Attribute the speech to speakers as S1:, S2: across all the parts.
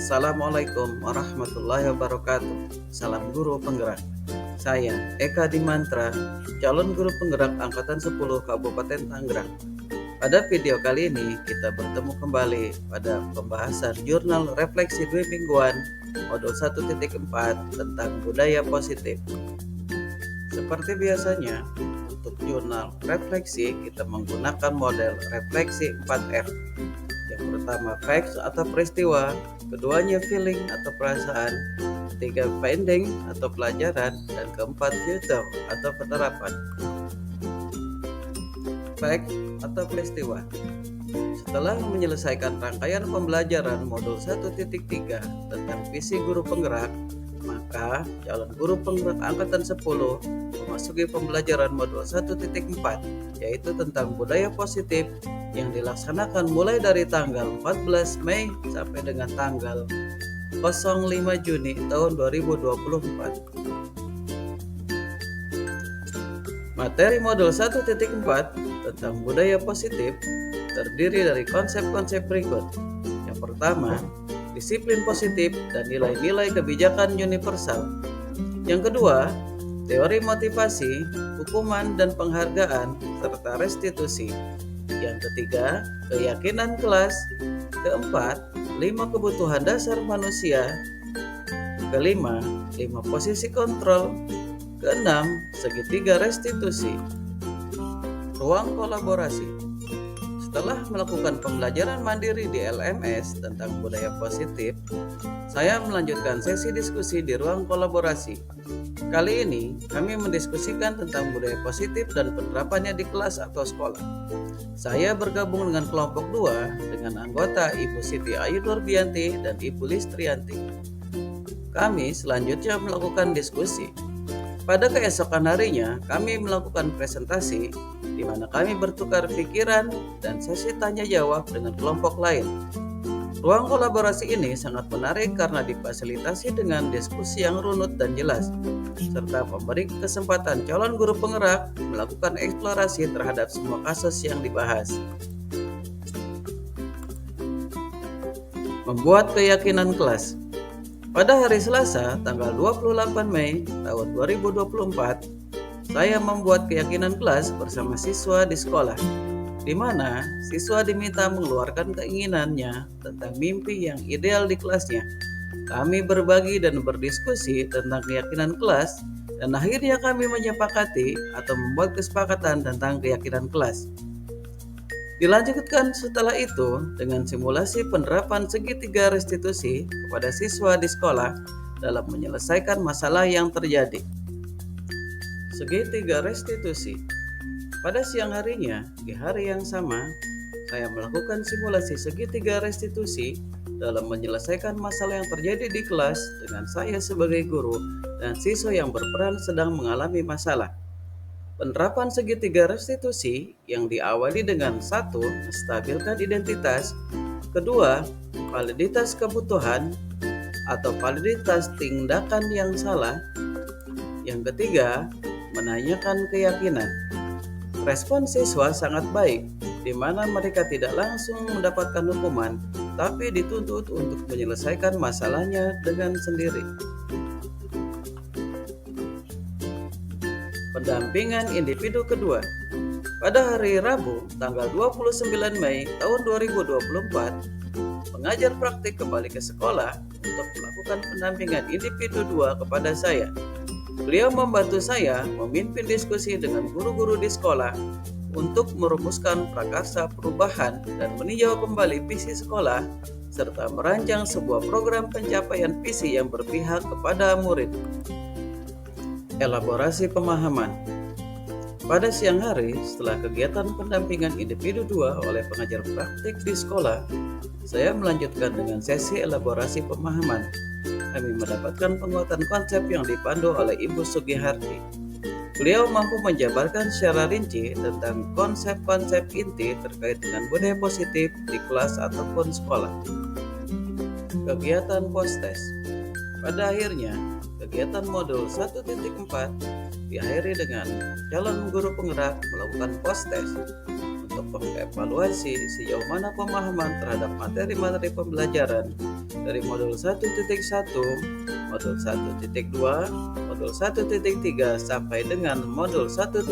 S1: Assalamualaikum warahmatullahi wabarakatuh. Salam guru penggerak. Saya Eka Dimantra, calon guru penggerak Angkatan 10 Kabupaten Tangerang. Pada video kali ini kita bertemu kembali pada pembahasan jurnal refleksi 2 mingguan modul 1.4 tentang budaya positif. Seperti biasanya, untuk jurnal refleksi kita menggunakan model refleksi 4F. Yang pertama facts atau peristiwa, keduanya feeling atau perasaan, ketiga finding atau pelajaran, dan keempat future atau penerapan. Fact atau peristiwa. Setelah menyelesaikan rangkaian pembelajaran modul 1.3 tentang visi guru penggerak, maka calon guru penggerak angkatan 10 memasuki pembelajaran modul 1.4, yaitu tentang budaya positif yang dilaksanakan mulai dari tanggal 14 Mei sampai dengan tanggal 05 Juni tahun 2024. Materi modul 1.4 tentang budaya positif terdiri dari konsep-konsep berikut. Yang pertama, disiplin positif dan nilai-nilai kebijakan universal. Yang kedua, teori motivasi, hukuman dan penghargaan, serta restitusi. Yang ketiga, keyakinan kelas. Keempat, 5 kebutuhan dasar manusia. Kelima, 5 posisi kontrol. Keenam, segitiga restitusi. Ruang kolaborasi. Setelah melakukan pembelajaran mandiri di LMS tentang budaya positif, saya melanjutkan sesi diskusi di ruang kolaborasi. Kali ini, kami mendiskusikan tentang budaya positif dan penerapannya di kelas atau sekolah. Saya bergabung dengan kelompok 2 dengan anggota Ibu Siti Ayu Nurbianti dan Ibu Listrianti. Kami selanjutnya melakukan diskusi. Pada keesokan harinya, kami melakukan presentasi di mana kami bertukar pikiran dan sesi tanya jawab dengan kelompok lain. Ruang kolaborasi ini sangat menarik karena difasilitasi dengan diskusi yang runut dan jelas, serta memberi kesempatan calon guru penggerak melakukan eksplorasi terhadap semua kasus yang dibahas. Membuat keyakinan kelas. Pada hari Selasa, tanggal 28 Mei tahun 2024, saya membuat keyakinan kelas bersama siswa di sekolah, di mana siswa diminta mengeluarkan keinginannya tentang mimpi yang ideal di kelasnya. Kami berbagi dan berdiskusi tentang keyakinan kelas, dan akhirnya kami menyepakati atau membuat kesepakatan tentang keyakinan kelas. Dilanjutkan setelah itu dengan simulasi penerapan segitiga restitusi kepada siswa di sekolah dalam menyelesaikan masalah yang terjadi. Segitiga restitusi. Pada siang harinya, di hari yang sama, saya melakukan simulasi segitiga restitusi dalam menyelesaikan masalah yang terjadi di kelas dengan saya sebagai guru dan siswa yang berperan sedang mengalami masalah. Penerapan segitiga restitusi yang diawali dengan 1. Menstabilkan identitas. 2. Validitas kebutuhan atau validitas tindakan yang salah. Yang ketiga, menanyakan keyakinan. Respon siswa sangat baik, di mana mereka tidak langsung mendapatkan hukuman, tapi dituntut untuk menyelesaikan masalahnya dengan sendiri. Pendampingan individu kedua. Pada hari Rabu, tanggal 29 Mei tahun 2024, pengajar praktik kembali ke sekolah untuk melakukan pendampingan individu 2 kepada saya. Beliau membantu saya memimpin diskusi dengan guru-guru di sekolah untuk merumuskan prakarsa perubahan dan meninjau kembali visi sekolah, serta merancang sebuah program pencapaian visi yang berpihak kepada murid. Elaborasi pemahaman. Pada siang hari, setelah kegiatan pendampingan individu 2 oleh pengajar praktik di sekolah, saya melanjutkan dengan sesi elaborasi pemahaman. Kami mendapatkan penguatan konsep yang dipandu oleh Ibu Sugiharti. Beliau mampu menjabarkan secara rinci tentang konsep-konsep inti terkait dengan budaya positif di kelas ataupun sekolah. Kegiatan post-test. Pada akhirnya, kegiatan modul 1.4 diakhiri dengan calon guru penggerak melakukan post-test untuk mengevaluasi sejauh mana pemahaman terhadap materi-materi pembelajaran dari modul 1.1, modul 1.2, modul 1.3 sampai dengan modul 1.4.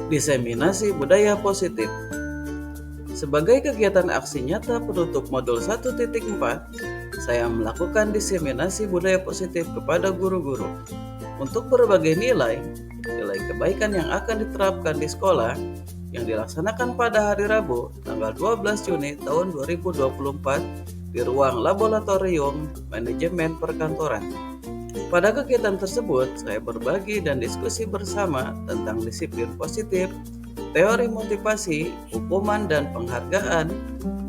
S1: Diseminasi budaya positif. Sebagai kegiatan aksi nyata penutup modul 1.4, saya melakukan diseminasi budaya positif kepada guru-guru untuk berbagai nilai kebaikan yang akan diterapkan di sekolah yang dilaksanakan pada hari Rabu tanggal 12 Juni tahun 2024 di ruang laboratorium manajemen perkantoran. Pada kegiatan tersebut, saya berbagi dan diskusi bersama tentang disiplin positif, teori motivasi, hukuman dan penghargaan,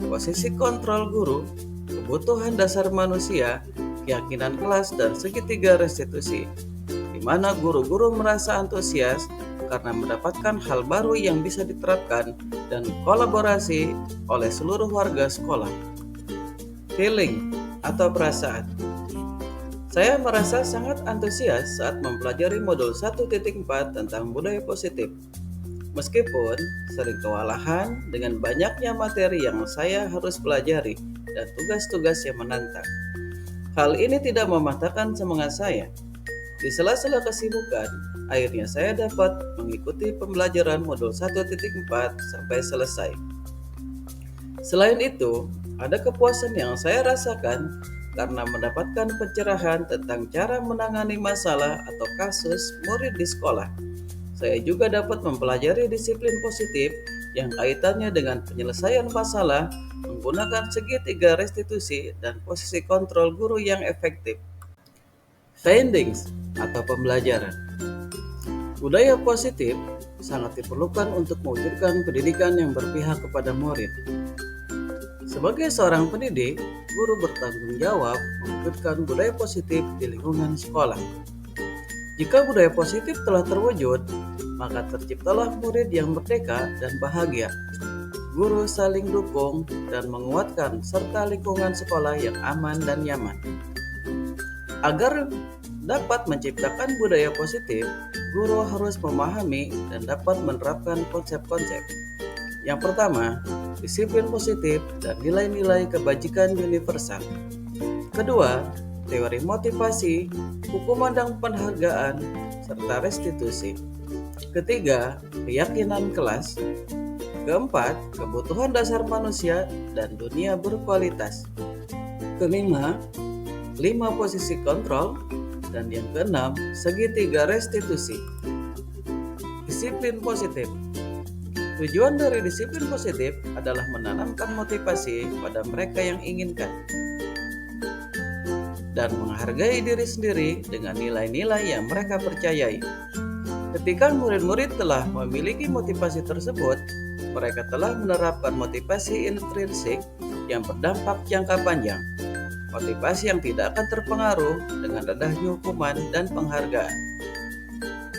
S1: posisi kontrol guru, kebutuhan dasar manusia, keyakinan kelas, dan segitiga restitusi, di mana guru-guru merasa antusias karena mendapatkan hal baru yang bisa diterapkan dan kolaborasi oleh seluruh warga sekolah. Feeling atau perasaan. Saya merasa sangat antusias saat mempelajari modul 1.4 tentang budaya positif. Meskipun sering kewalahan dengan banyaknya materi yang saya harus pelajari dan tugas-tugas yang menantang. Hal ini tidak mematahkan semangat saya. Di sela-sela kesibukan, akhirnya saya dapat mengikuti pembelajaran modul 1.4 sampai selesai. Selain itu, ada kepuasan yang saya rasakan karena mendapatkan pencerahan tentang cara menangani masalah atau kasus murid di sekolah. Saya juga dapat mempelajari disiplin positif yang kaitannya dengan penyelesaian masalah menggunakan segitiga restitusi dan posisi kontrol guru yang efektif. Findings atau pembelajaran. Budaya positif sangat diperlukan untuk mewujudkan pendidikan yang berpihak kepada murid. Sebagai seorang pendidik, guru bertanggung jawab mewujudkan budaya positif di lingkungan sekolah. Jika budaya positif telah terwujud, maka terciptalah murid yang merdeka dan bahagia. Guru saling dukung dan menguatkan serta lingkungan sekolah yang aman dan nyaman. Agar dapat menciptakan budaya positif, guru harus memahami dan dapat menerapkan konsep-konsep. Yang pertama, disiplin positif dan nilai-nilai kebajikan universal. Kedua, teori motivasi, hukuman dan penghargaan, serta restitusi. Ketiga, keyakinan kelas. Keempat, kebutuhan dasar manusia dan dunia berkualitas. Kelima, 5 posisi kontrol. Dan yang keenam, segitiga restitusi. Disiplin positif. Tujuan dari disiplin positif adalah menanamkan motivasi pada mereka yang inginkan dan menghargai diri sendiri dengan nilai-nilai yang mereka percayai. Ketika murid-murid telah memiliki motivasi tersebut, mereka telah menerapkan motivasi intrinsik yang berdampak jangka panjang, motivasi yang tidak akan terpengaruh dengan rendahnya hukuman dan penghargaan.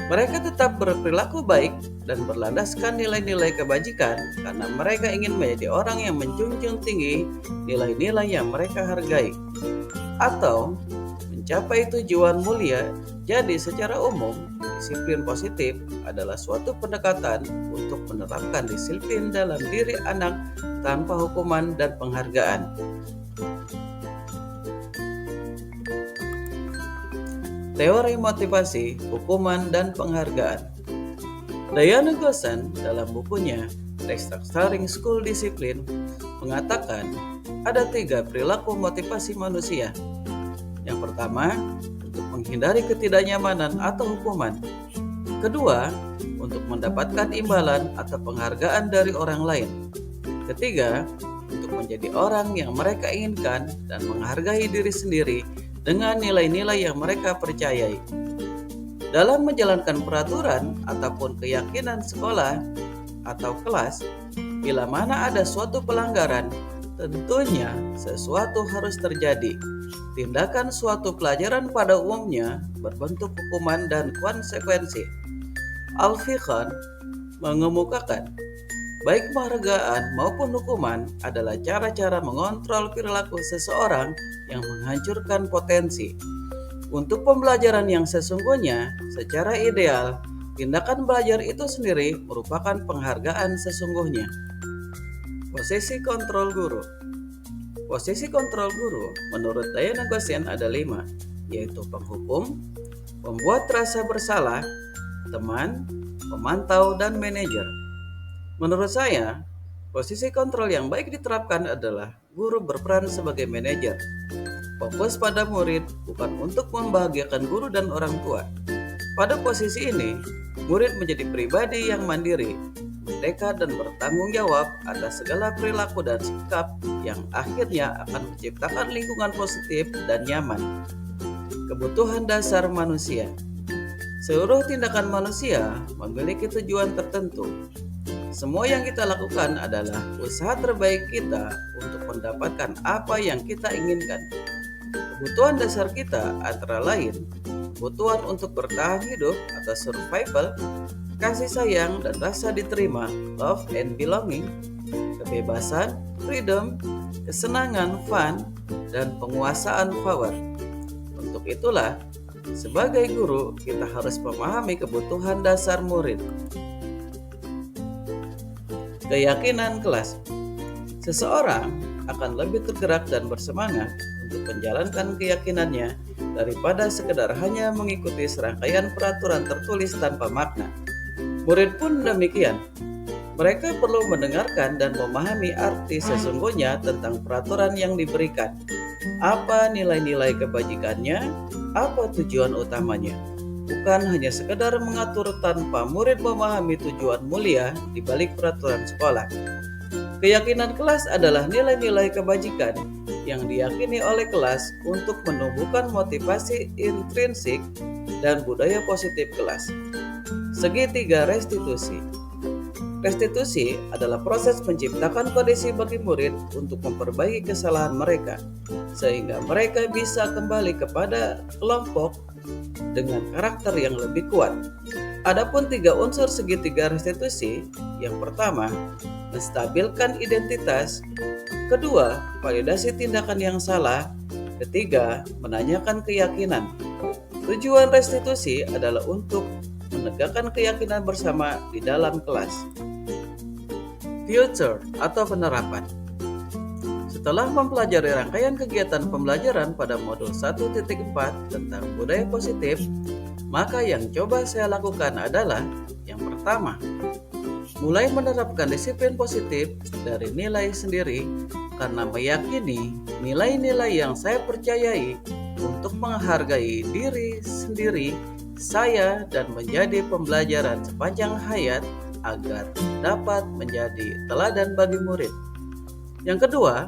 S1: Mereka tetap berperilaku baik dan berlandaskan nilai-nilai kebajikan karena mereka ingin menjadi orang yang menjunjung tinggi nilai-nilai yang mereka hargai atau mencapai tujuan mulia. Jadi secara umum, disiplin positif adalah suatu pendekatan untuk menerapkan disiplin dalam diri anak tanpa hukuman dan penghargaan. Teori motivasi, hukuman, dan penghargaan. Diana Gossan dalam bukunya Restructuring School Discipline mengatakan ada 3 perilaku motivasi manusia. Yang pertama, untuk menghindari ketidaknyamanan atau hukuman. Kedua, untuk mendapatkan imbalan atau penghargaan dari orang lain. Ketiga, untuk menjadi orang yang mereka inginkan dan menghargai diri sendiri dengan nilai-nilai yang mereka percayai. Dalam menjalankan peraturan ataupun keyakinan sekolah atau kelas, bila mana ada suatu pelanggaran, tentunya sesuatu harus terjadi. Tindakan suatu pelajaran pada umumnya berbentuk hukuman dan konsekuensi. Al-Fiqhan mengemukakan, baik penghargaan maupun hukuman adalah cara-cara mengontrol perilaku seseorang yang menghancurkan potensi. Untuk pembelajaran yang sesungguhnya, secara ideal, Tindakan belajar itu sendiri merupakan penghargaan sesungguhnya. Posisi kontrol guru. Posisi kontrol guru menurut Diana Goshen ada 5, yaitu penghukum, pembuat rasa bersalah, teman, pemantau, dan manajer. Menurut saya, posisi kontrol yang baik diterapkan adalah guru berperan sebagai manajer. Fokus pada murid bukan untuk membahagiakan guru dan orang tua. Pada posisi ini, murid menjadi pribadi yang mandiri, merdeka dan bertanggung jawab atas segala perilaku dan sikap yang akhirnya akan menciptakan lingkungan positif dan nyaman. Kebutuhan dasar manusia. Seluruh tindakan manusia memiliki tujuan tertentu. Semua yang kita lakukan adalah usaha terbaik kita untuk mendapatkan apa yang kita inginkan. Kebutuhan dasar kita antara lain kebutuhan untuk bertahan hidup atau survival, kasih sayang dan rasa diterima, love and belonging, kebebasan, freedom, kesenangan, fun, dan penguasaan power. Untuk itulah, sebagai guru, kita harus memahami kebutuhan dasar murid. Keyakinan kelas. Seseorang akan lebih tergerak dan bersemangat untuk menjalankan keyakinannya daripada sekedar hanya mengikuti serangkaian peraturan tertulis tanpa makna. Murid pun demikian. Mereka perlu mendengarkan dan memahami arti sesungguhnya tentang peraturan yang diberikan. Apa nilai-nilai kebajikannya? Apa tujuan utamanya? Bukan hanya sekedar mengatur tanpa murid memahami tujuan mulia di balik peraturan sekolah. Keyakinan kelas adalah nilai-nilai kebajikan yang diyakini oleh kelas untuk menumbuhkan motivasi intrinsik dan budaya positif kelas. Segitiga restitusi. Restitusi adalah proses menciptakan kondisi bagi murid untuk memperbaiki kesalahan mereka, sehingga mereka bisa kembali kepada kelompok dengan karakter yang lebih kuat. Adapun 3 unsur segitiga restitusi, yang pertama, menstabilkan identitas, kedua, validasi tindakan yang salah, ketiga, menanyakan keyakinan. Tujuan restitusi adalah untuk menegakkan keyakinan bersama di dalam kelas. Future atau penerapan. Setelah mempelajari rangkaian kegiatan pembelajaran pada modul 1.4 tentang budaya positif, maka yang coba saya lakukan adalah yang pertama, mulai menerapkan disiplin positif dari nilai sendiri karena meyakini nilai-nilai yang saya percayai untuk menghargai diri sendiri, saya dan menjadi pembelajaran sepanjang hayat agar dapat menjadi teladan bagi murid. Yang kedua,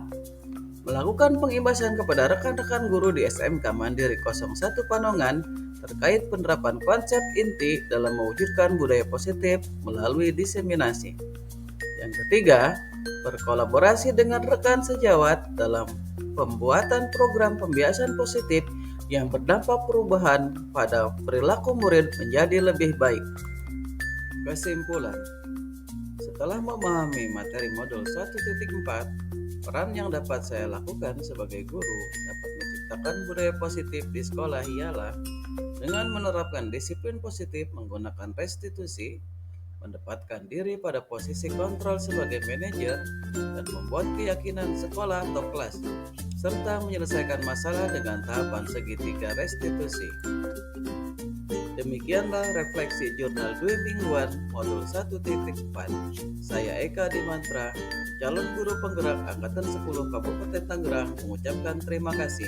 S1: melakukan pengimbasan kepada rekan-rekan guru di SMK Mandiri 01 Panongan terkait penerapan konsep inti dalam mewujudkan budaya positif melalui diseminasi. Yang ketiga, berkolaborasi dengan rekan sejawat dalam pembuatan program pembiasan positif yang berdampak perubahan pada perilaku murid menjadi lebih baik. Kesimpulan, setelah memahami materi modul 1.4, peran yang dapat saya lakukan sebagai guru dapat menciptakan budaya positif di sekolah ialah dengan menerapkan disiplin positif menggunakan restitusi, mendapatkan diri pada posisi kontrol sebagai manajer, dan membuat keyakinan sekolah atau kelas, serta menyelesaikan masalah dengan tahapan segitiga restitusi. Demikianlah refleksi jurnal 2 mingguan modul 1.4. Saya Eka Dimantra, calon guru penggerak Angkatan 10 Kabupaten Tangerang, mengucapkan terima kasih.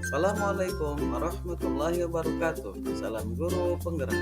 S1: Assalamualaikum warahmatullahi wabarakatuh. Salam guru penggerak.